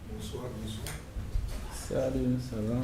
Bonsoir, bonsoir. Salut, ça va?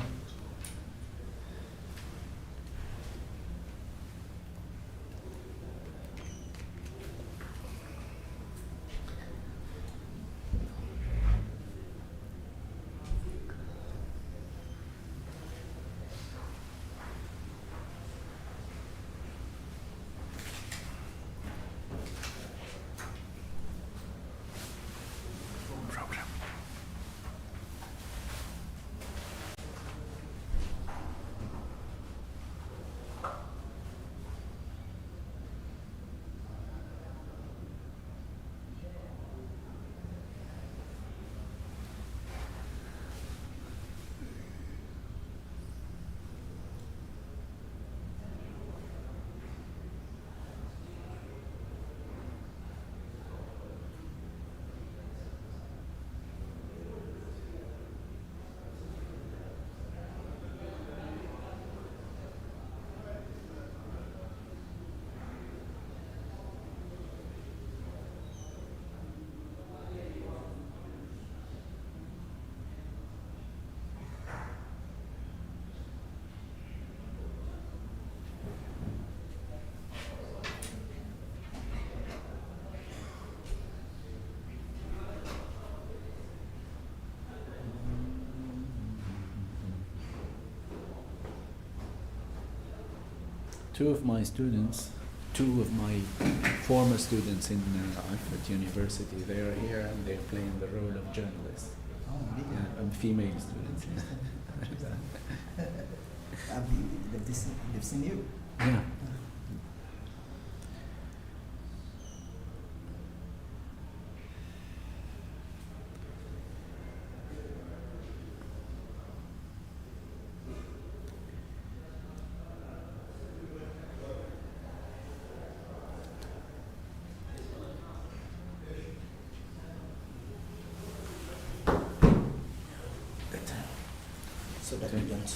Two of my former students in Al-Quds University, they are here and they're playing the role of journalists. Oh, really? Yeah, and female students. They've seen you? Yeah. So that we don't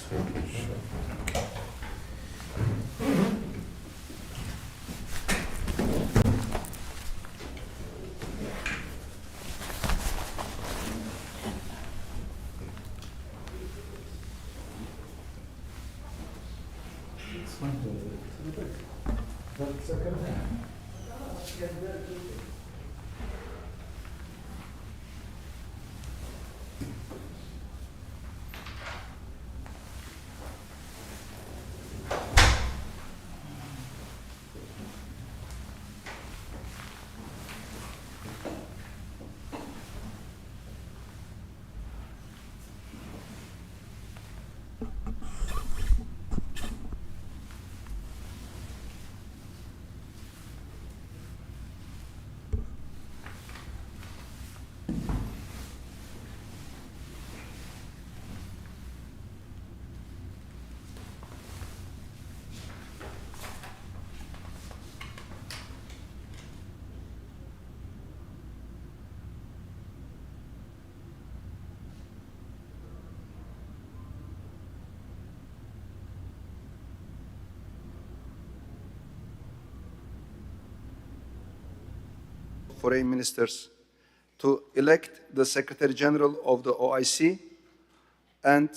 foreign ministers to elect the Secretary General of the OIC and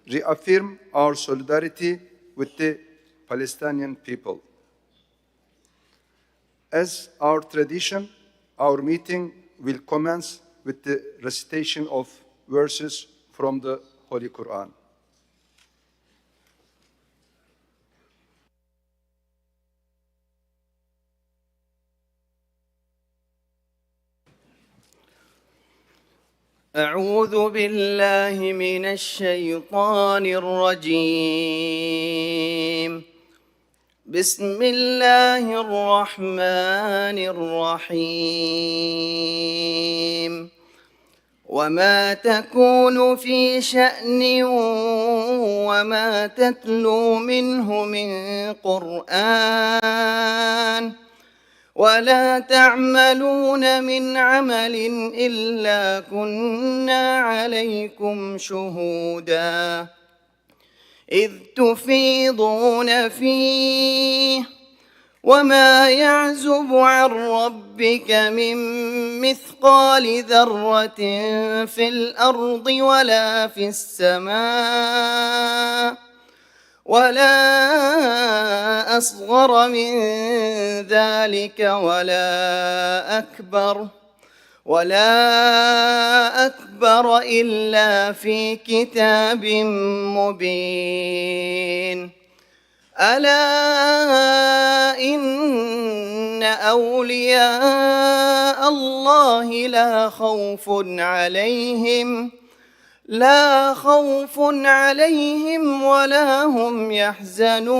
reaffirm our solidarity with the Palestinian people. As our tradition, our meeting will commence with the recitation of verses from the Holy Quran. أعوذ بالله من الشيطان الرجيم. بسم الله الرحمن الرحيم. وما تكون في شأن وما تتلو منه من قرآن ولا تعملون من عمل إلا كنا عليكم شهودا إذ تفيضون فيه وما يعزب عن ربك من مثقال ذرة في الأرض ولا في السماء ولا أصغر من ذلك ولا أكبر إلا في كتاب مبين. ألا إن أولياء الله لا خوف عليهم ولا هم يحزنون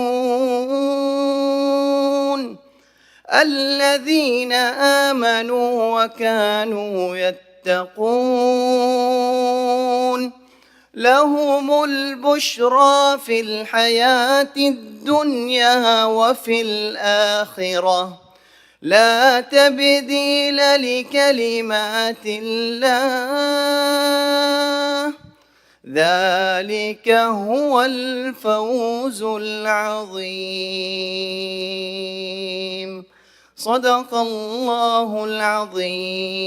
الذين آمنوا وكانوا يتقون لهم البشرى في الحياة الدنيا وفي الآخرة لا تبديل لكلمات الله ذلك هو الفوز العظيم. صدق الله العظيم.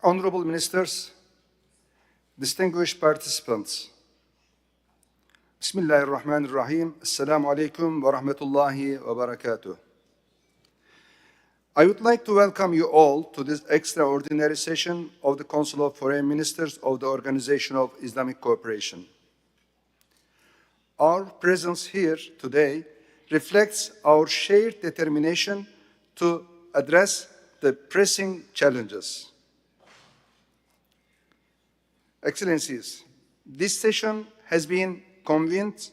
Honorable Ministers, distinguished participants, Bismillahir Rahmanir Rahim, Assalamu alaikum wa rahmatullahi wa barakatuh. I would like to welcome you all to this extraordinary session of the Council of Foreign Ministers of the Organization of Islamic Cooperation. Our presence here today reflects our shared determination to address the pressing challenges. Excellencies, this session has been convened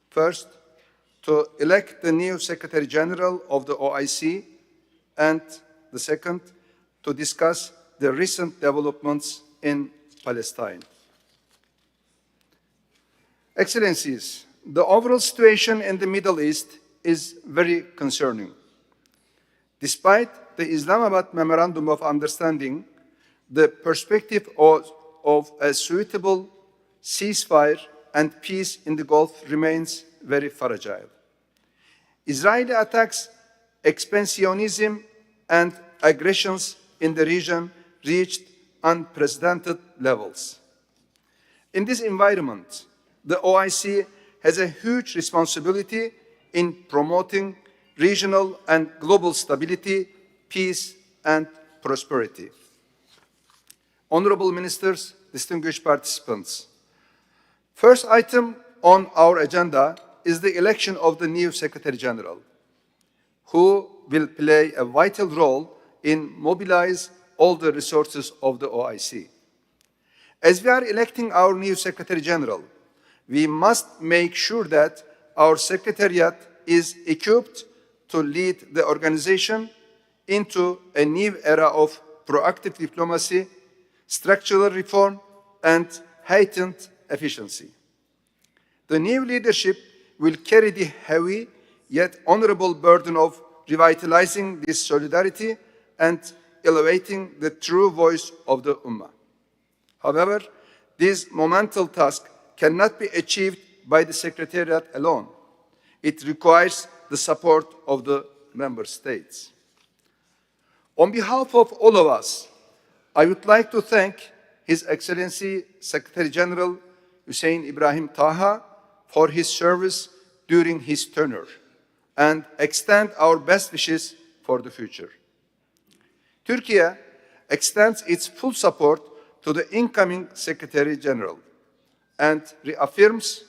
first to elect the new Secretary General of the OIC, and the second to discuss the recent developments in Palestine. Excellencies, the overall situation in the Middle East is very concerning. Despite the Islamabad Memorandum of Understanding, the perspective of a suitable ceasefire and peace in the Gulf remains very fragile. Israeli attacks, expansionism, and aggressions in the region reached unprecedented levels. In this environment, the OIC has a huge responsibility in promoting regional and global stability, peace, and prosperity. Honorable Ministers, distinguished participants, first item on our agenda is the election of the new Secretary General, who will play a vital role in mobilize all the resources of the OIC. As we are electing our new Secretary General, we must make sure that our Secretariat is equipped to lead the organization into a new era of proactive diplomacy, structural reform, and heightened efficiency. The new leadership will carry the heavy yet honorable burden of revitalizing this solidarity and elevating the true voice of the Ummah. However, this monumental task cannot be achieved by the Secretariat alone. It requires the support of the member states. On behalf of all of us, I would like to thank His Excellency Secretary General Hussein Ibrahim Taha for his service during his tenure and extend our best wishes for the future. Turkey extends its full support to the incoming Secretary General and reaffirms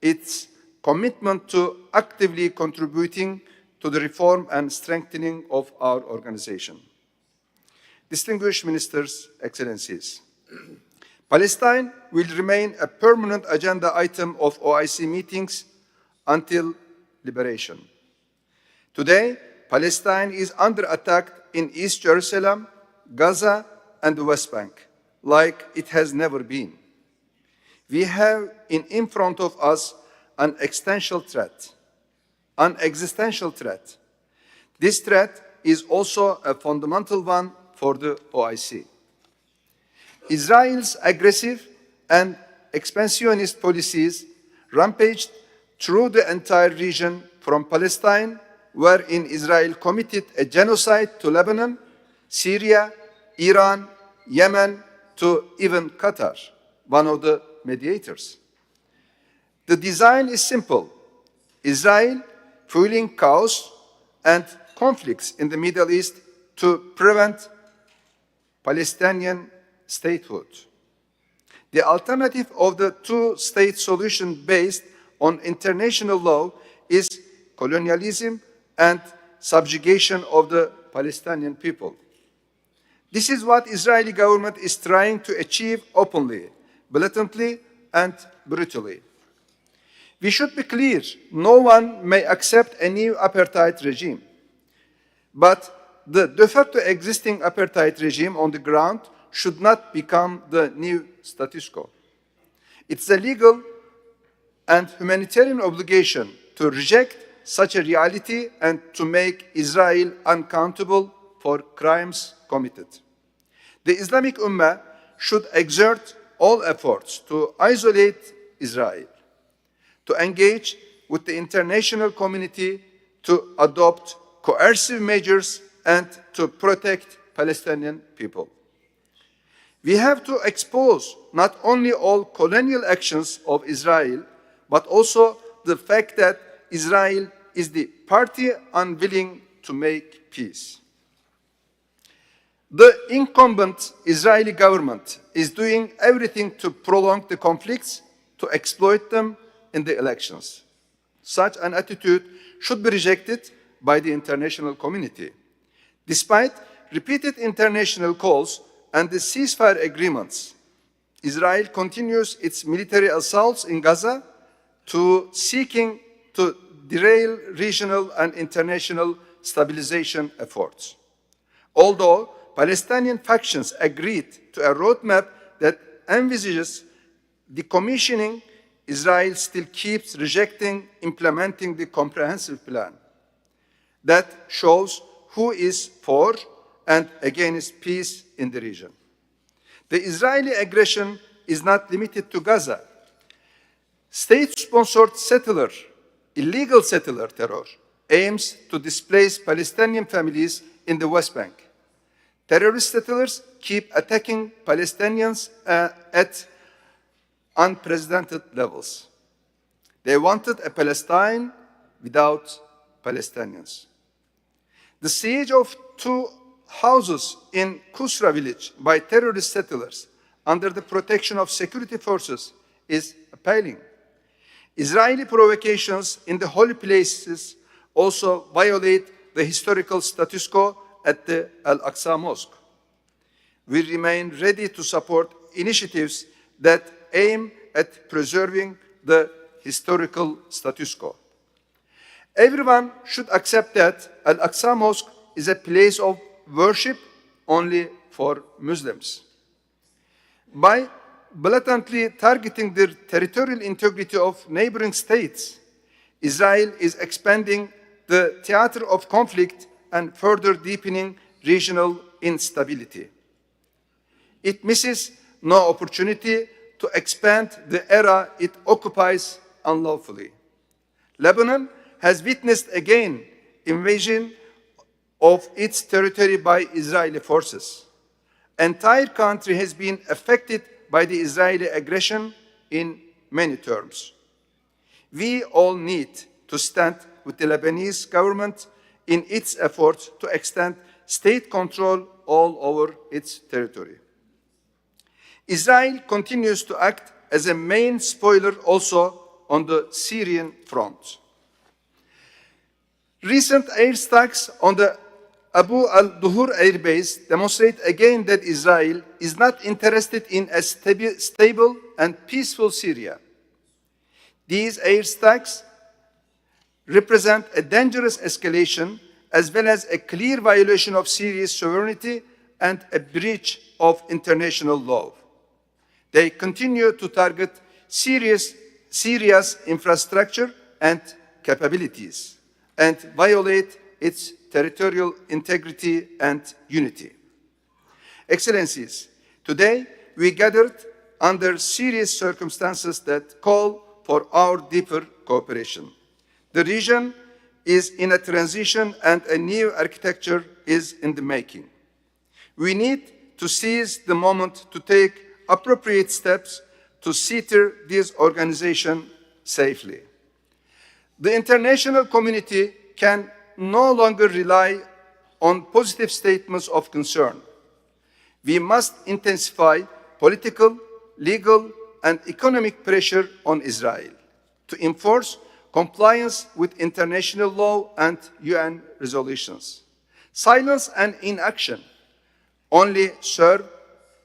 its commitment to actively contributing to the reform and strengthening of our organization. Distinguished ministers, excellencies, Palestine will remain a permanent agenda item of OIC meetings until liberation. Today, Palestine is under attack in East Jerusalem, Gaza, and the West Bank, like it has never been. We have in front of us an existential threat. This threat is also a fundamental one for the OIC. Israel's aggressive and expansionist policies rampaged through the entire region from Palestine, wherein Israel committed a genocide to Lebanon, Syria, Iran, Yemen, to even Qatar, one of the mediators. The design is simple. Israel fueling chaos and conflicts in the Middle East to prevent Palestinian statehood. The alternative of the two-state solution based on international law is colonialism and subjugation of the Palestinian people. This is what Israeli government is trying to achieve openly, blatantly, and brutally. We should be clear, no one may accept a new apartheid regime. But the de facto existing apartheid regime on the ground should not become the new status quo. It's a legal and humanitarian obligation to reject such a reality and to make Israel uncountable for crimes committed. The Islamic Ummah should exert all efforts to isolate Israel, to engage with the international community, to adopt coercive measures, and to protect Palestinian people. We have to expose not only all colonial actions of Israel, but also the fact that Israel is the party unwilling to make peace. The incumbent Israeli government is doing everything to prolong the conflicts, to exploit them in the elections. Such an attitude should be rejected by the international community. Despite repeated international calls and the ceasefire agreements, Israel continues its military assaults in Gaza seeking to derail regional and international stabilization efforts. Although Palestinian factions agreed to a roadmap that envisages decommissioning, Israel still keeps rejecting implementing the comprehensive plan. That shows who is for and against peace in the region. The Israeli aggression is not limited to Gaza. State-sponsored illegal settler terror aims to displace Palestinian families in the West Bank. Terrorist settlers keep attacking Palestinians at unprecedented levels. They wanted a Palestine without Palestinians. The siege of two houses in Kusra village by terrorist settlers under the protection of security forces is appalling. Israeli provocations in the holy places also violate the historical status quo at the Al-Aqsa Mosque. We remain ready to support initiatives that aim at preserving the historical status quo. Everyone should accept that Al-Aqsa Mosque is a place of worship only for Muslims. By blatantly targeting the territorial integrity of neighboring states, Israel is expanding the theater of conflict and further deepening regional instability. It misses no opportunity to expand the area it occupies unlawfully. Lebanon has witnessed again invasion of its territory by Israeli forces. Entire country has been affected by the Israeli aggression in many terms. We all need to stand with the Lebanese government in its efforts to extend state control all over its territory. Israel continues to act as a main spoiler also on the Syrian front. Recent airstrikes on the Abu al-Duhur airbase demonstrate again that Israel is not interested in a stable and peaceful Syria. These airstrikes represent a dangerous escalation as well as a clear violation of Syria's sovereignty and a breach of international law. They continue to target Syria's infrastructure and capabilities and violate its territorial integrity and unity. Excellencies, today we gathered under serious circumstances that call for our deeper cooperation. The region is in a transition and a new architecture is in the making. We need to seize the moment to take appropriate steps to settle this organization safely. The international community can no longer rely on positive statements of concern. We must intensify political, legal, and economic pressure on Israel to enforce compliance with international law and UN resolutions. Silence and inaction only serve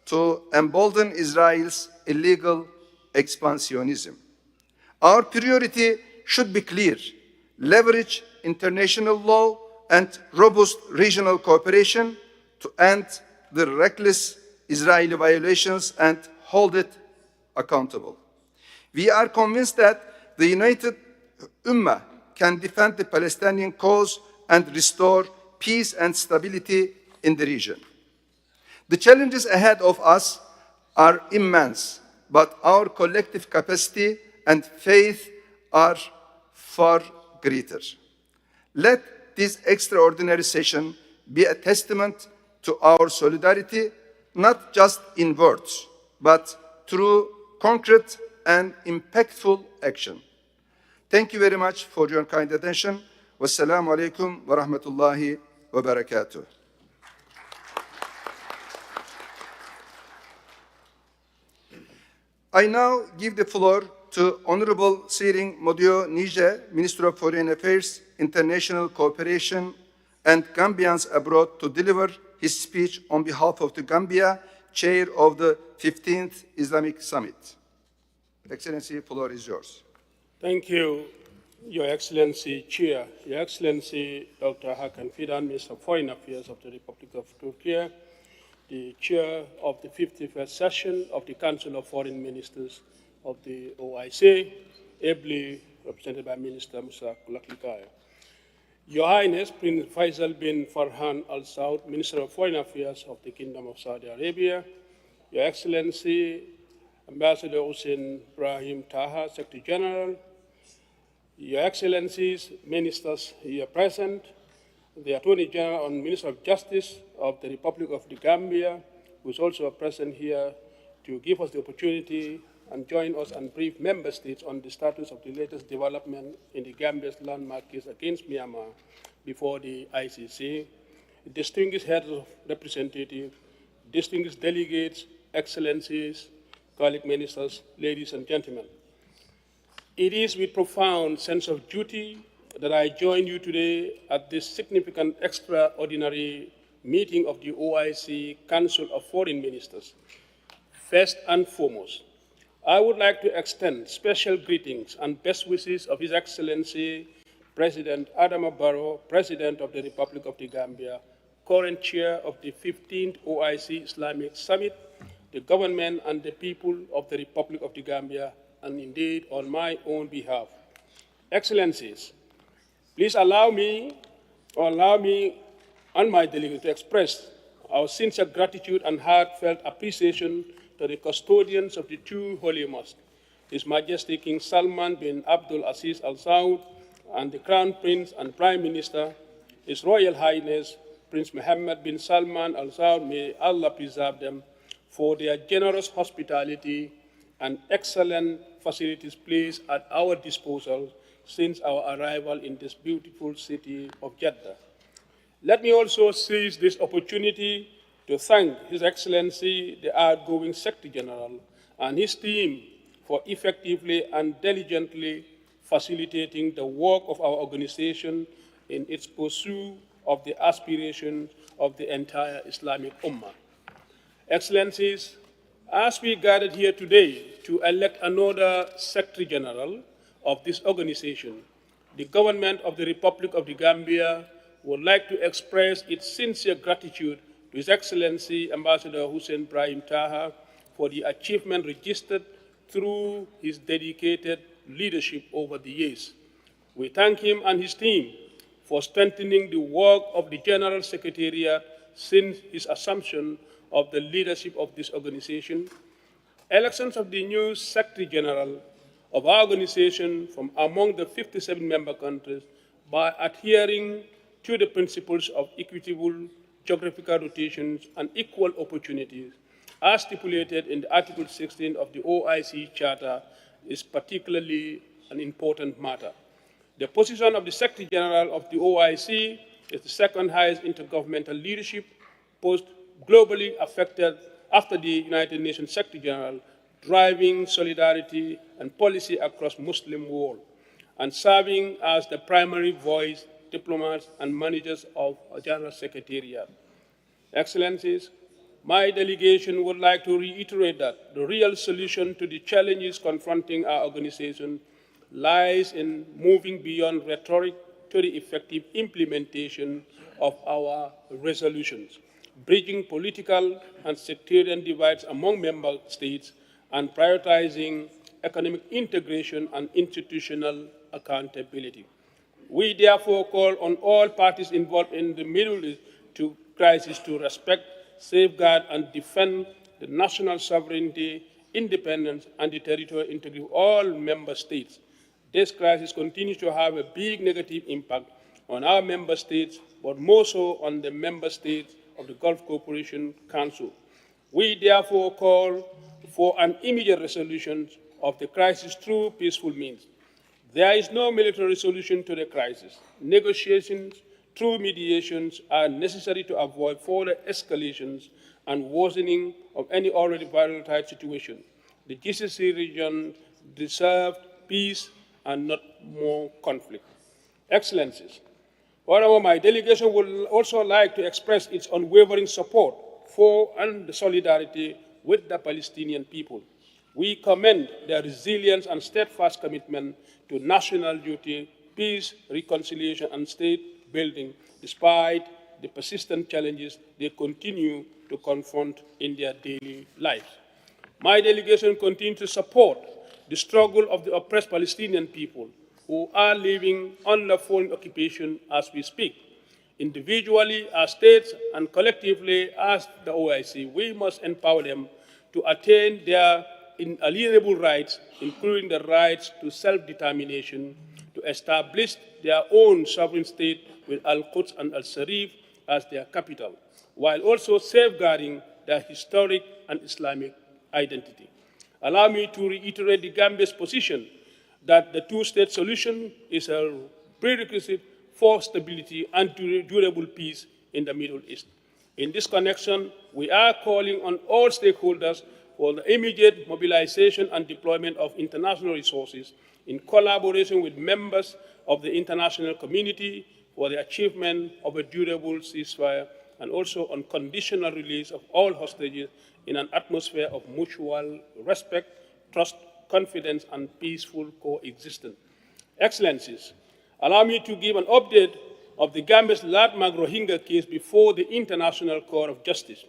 to embolden Israel's illegal expansionism. Our priority should be clear: leverage international law and robust regional cooperation to end the reckless Israeli violations and hold it accountable. We are convinced that the United Ummah can defend the Palestinian cause and restore peace and stability in the region. The challenges ahead of us are immense, but our collective capacity and faith are far greater. Let this extraordinary session be a testament to our solidarity, not just in words, but through concrete and impactful action. Thank you very much for your kind attention. Wassalamu alaikum wa rahmatullahi wa barakatuh. I now give the floor to Honorable Siring Modio Nije, Minister of Foreign Affairs, International Cooperation, and Gambians abroad, to deliver his speech on behalf of the Gambia, Chair of the 15th Islamic Summit. Excellency, the floor is yours. Thank you, Your Excellency Chair, Your Excellency Dr. Hakan Fidan, Minister of Foreign Affairs of the Republic of Turkey, the Chair of the 51st session of the Council of Foreign Ministers of the OIC, ably represented by Minister Musa Kulaklikaya. Your Highness, Prince Faisal bin Farhan Al Saud, Minister of Foreign Affairs of the Kingdom of Saudi Arabia, Your Excellency Ambassador Hussein Brahim Taha, Secretary General, Your Excellencies, Ministers here present, the Attorney General and Minister of Justice of the Republic of the Gambia, who is also present here to give us the opportunity and join us and brief member states on the status of the latest development in the Gambia's landmark case against Myanmar before the ICC, distinguished heads of representatives, distinguished delegates, excellencies, colleague ministers, ladies and gentlemen. It is with profound sense of duty that I join you today at this significant extraordinary meeting of the OIC Council of Foreign Ministers. First and foremost, I would like to extend special greetings and best wishes of His Excellency President Adama Barrow, President of the Republic of the Gambia, current chair of the 15th OIC Islamic Summit, the government and the people of the Republic of the Gambia, and indeed on my own behalf. Excellencies, please allow me and my delegate to express our sincere gratitude and heartfelt appreciation to the custodians of the two holy mosques, His Majesty King Salman bin Abdul Aziz Al Saud and the Crown Prince and Prime Minister, His Royal Highness Prince Mohammed bin Salman Al Saud, may Allah preserve them, for their generous hospitality and excellent facilities placed at our disposal since our arrival in this beautiful city of Jeddah. Let me also seize this opportunity to thank His Excellency, the outgoing Secretary General, and his team for effectively and diligently facilitating the work of our organization in its pursuit of the aspirations of the entire Islamic Ummah. Excellencies, as we gathered here today to elect another Secretary General of this organization, the government of the Republic of the Gambia would like to express its sincere gratitude to His Excellency Ambassador Hussein Brahim Taha for the achievement registered through his dedicated leadership over the years. We thank him and his team for strengthening the work of the General Secretariat since his assumption of the leadership of this organization. Elections of the new Secretary General of our organization from among the 57 member countries by adhering to the principles of equitable geographical rotations and equal opportunities as stipulated in Article 16 of the OIC Charter is particularly an important matter. The position of the Secretary General of the OIC is the second highest intergovernmental leadership post globally affected after the United Nations Secretary General, driving solidarity and policy across Muslim world, and serving as the primary voice, diplomats, and managers of a General Secretariat. Excellencies, my delegation would like to reiterate that the real solution to the challenges confronting our organization lies in moving beyond rhetoric to the effective implementation of our resolutions, bridging political and sectarian divides among member states, and prioritizing economic integration and institutional accountability. We therefore call on all parties involved in the Middle East crisis to respect, safeguard, and defend the national sovereignty, independence, and the territorial integrity of all member states. This crisis continues to have a big negative impact on our member states, but more so on the member states of the Gulf Cooperation Council. We therefore call for an immediate resolution of the crisis through peaceful means. There is no military solution to the crisis. Negotiations through mediations are necessary to avoid further escalations and worsening of any already volatile situation. The GCC region deserves peace and not more conflict. Excellencies, moreover, my delegation would also like to express its unwavering support for and solidarity with the Palestinian people. We commend their resilience and steadfast commitment to national duty, peace, reconciliation, and state building, despite the persistent challenges they continue to confront in their daily lives. My delegation continues to support the struggle of the oppressed Palestinian people who are living under foreign occupation as we speak. Individually, as states, and collectively as the OIC, we must empower them to attain their inalienable rights, including the rights to self-determination, to establish their own sovereign state with Al-Quds and Al-Sharif as their capital, while also safeguarding their historic and Islamic identity. Allow me to reiterate the Gambia's position that the two-state solution is a prerequisite for stability and durable peace in the Middle East. In this connection, we are calling on all stakeholders for the immediate mobilization and deployment of international resources in collaboration with members of the international community for the achievement of a durable ceasefire and also on conditional release of all hostages in an atmosphere of mutual respect, trust, confidence, and peaceful coexistence. Excellencies, allow me to give an update of the Gambia's landmark Rohingya case before the International Court of Justice.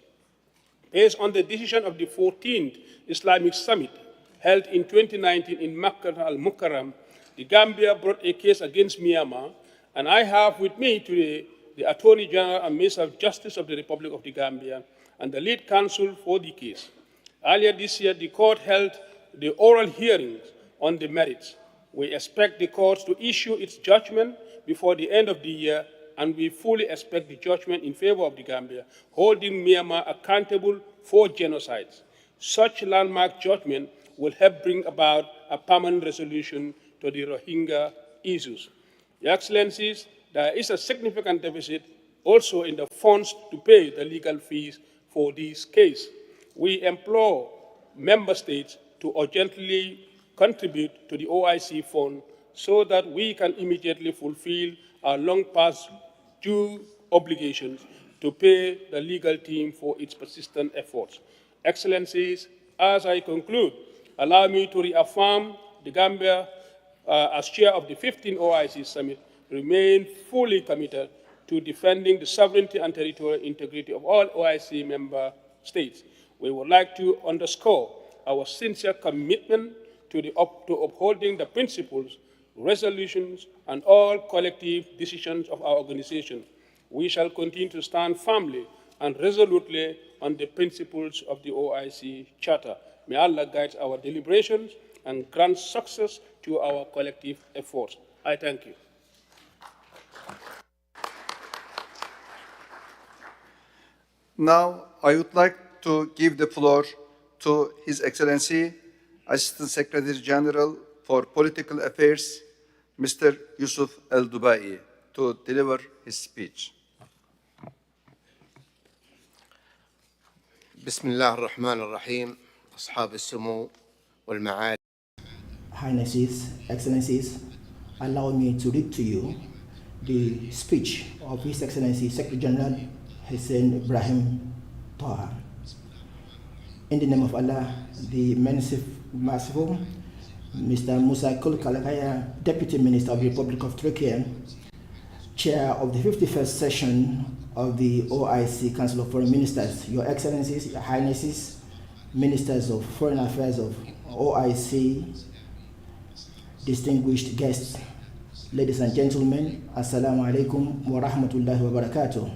Based on the decision of the 14th Islamic Summit held in 2019 in Makkah al-Mukarram, the Gambia brought a case against Myanmar, and I have with me today the Attorney General and Minister of Justice of the Republic of the Gambia and the lead counsel for the case. Earlier this year, the court held the oral hearings on the merits. We expect the court to issue its judgment before the end of the year, and we fully expect the judgment in favor of the Gambia, holding Myanmar accountable for genocides. Such landmark judgment will help bring about a permanent resolution to the Rohingya issues. Your Excellencies, there is a significant deficit also in the funds to pay the legal fees for this case. We implore member states to urgently contribute to the OIC fund so that we can immediately fulfill our long past due obligations to pay the legal team for its persistent efforts. Excellencies, as I conclude, allow me to reaffirm the Gambia, as chair of the 15th OIC Summit, remain fully committed to defending the sovereignty and territorial integrity of all OIC member states. We would like to underscore our sincere commitment to upholding the principles, resolutions, and all collective decisions of our organization. We shall continue to stand firmly and resolutely on the principles of the OIC Charter. May Allah guide our deliberations and grant success to our collective efforts. I thank you. Now, I would like to give the floor to His Excellency, Assistant Secretary General for Political Affairs, Mr. Yusuf El-Dubai, to deliver his speech. بسم الله الرحمن الرحيم أصحاب السمو والمعالي. Highnesses, Excellencies, allow me to read to you the speech of His Excellency Secretary General Hussein Ibrahim Taha. In the name of Allah, the Merciful, Mr. Musa Kulkalakaya, Deputy Minister of the Republic of Turkey, Chair of the 51st session of the OIC Council of Foreign Ministers, Your Excellencies, Your Highnesses, Ministers of Foreign Affairs of OIC, distinguished guests, ladies and gentlemen, Assalamu alaikum wa rahmatullahi wa barakatuh.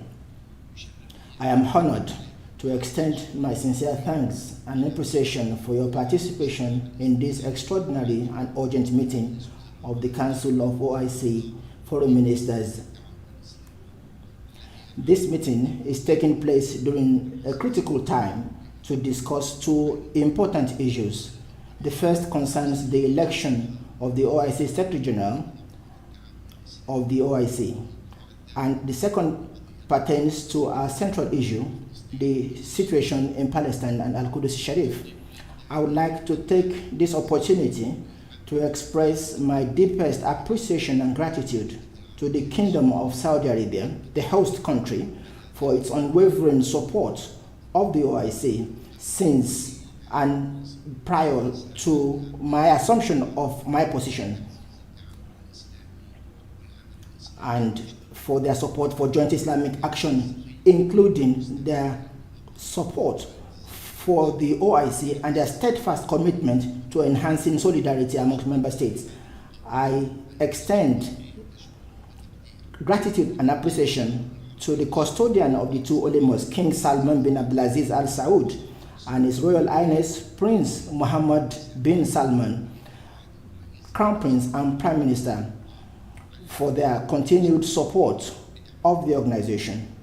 I am honored to extend my sincere thanks and appreciation for your participation in this extraordinary and urgent meeting of the Council of OIC Foreign Ministers. This meeting is taking place during a critical time to discuss two important issues. The first concerns the election of the OIC Secretary General of the OIC, and the second pertains to our central issue, the situation in Palestine and Al-Sharif. I would like to take this opportunity to express my deepest appreciation and gratitude to the Kingdom of Saudi Arabia, the host country, for its unwavering support of the OIC since and prior to my assumption of my position, and for their support for joint Islamic action, including their support for the OIC and their steadfast commitment to enhancing solidarity amongst member states. I extend gratitude and appreciation to the custodian of the two holy mosques, King Salman bin Abdulaziz Al Saud and His Royal Highness Prince Mohammed bin Salman, Crown Prince and Prime Minister, for their continued support of the organization.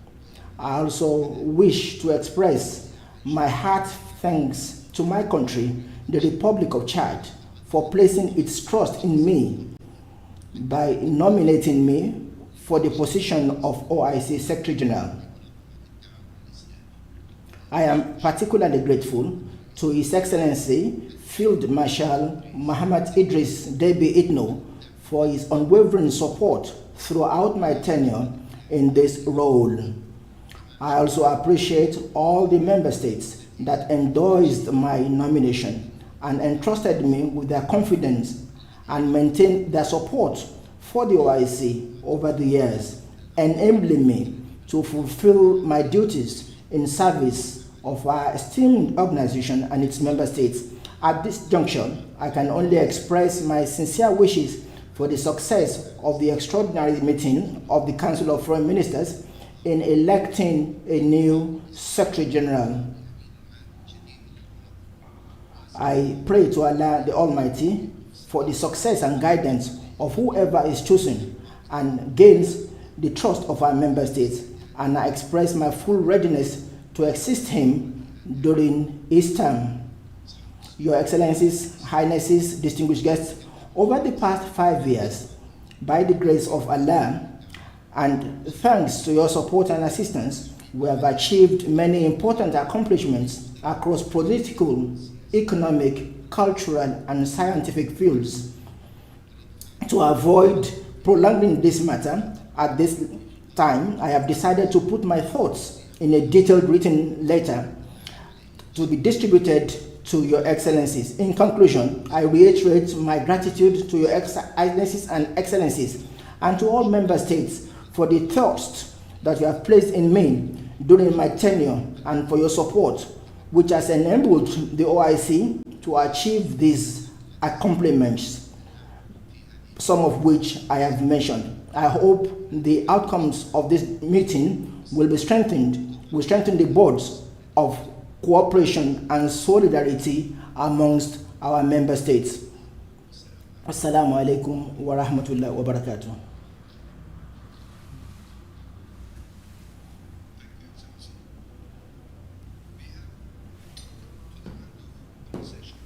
I also wish to express my heart thanks to my country, the Republic of Chad, for placing its trust in me by nominating me for the position of OIC Secretary General. I am particularly grateful to His Excellency Field Marshal Muhammad Idris Deby Itno for his unwavering support throughout my tenure in this role. I also appreciate all the member states that endorsed my nomination and entrusted me with their confidence and maintained their support for the OIC over the years, enabling me to fulfill my duties in service of our esteemed organization and its member states. At this juncture, I can only express my sincere wishes for the success of the extraordinary meeting of the Council of Foreign Ministers in electing a new Secretary General. I pray to Allah the Almighty for the success and guidance of whoever is chosen and gains the trust of our member states, and I express my full readiness to assist him during his term. Your Excellencies, Highnesses, distinguished guests, over the past 5 years, by the grace of Allah, and thanks to your support and assistance, we have achieved many important accomplishments across political, economic, cultural, and scientific fields. To avoid prolonging this matter, At this time, I have decided to put my thoughts in a detailed written letter to be distributed to Your Excellencies. In conclusion, I reiterate my gratitude to Your Highnesses and Excellencies and to all member states for the trust that you have placed in me during my tenure and for your support, which has enabled the OIC to achieve these accomplishments, some of which I have mentioned. I hope the outcomes of this meeting will be strengthened, will strengthen the bonds of cooperation and solidarity amongst our member states. Assalamu alaikum wa rahmatullahi wa barakatuh. Session.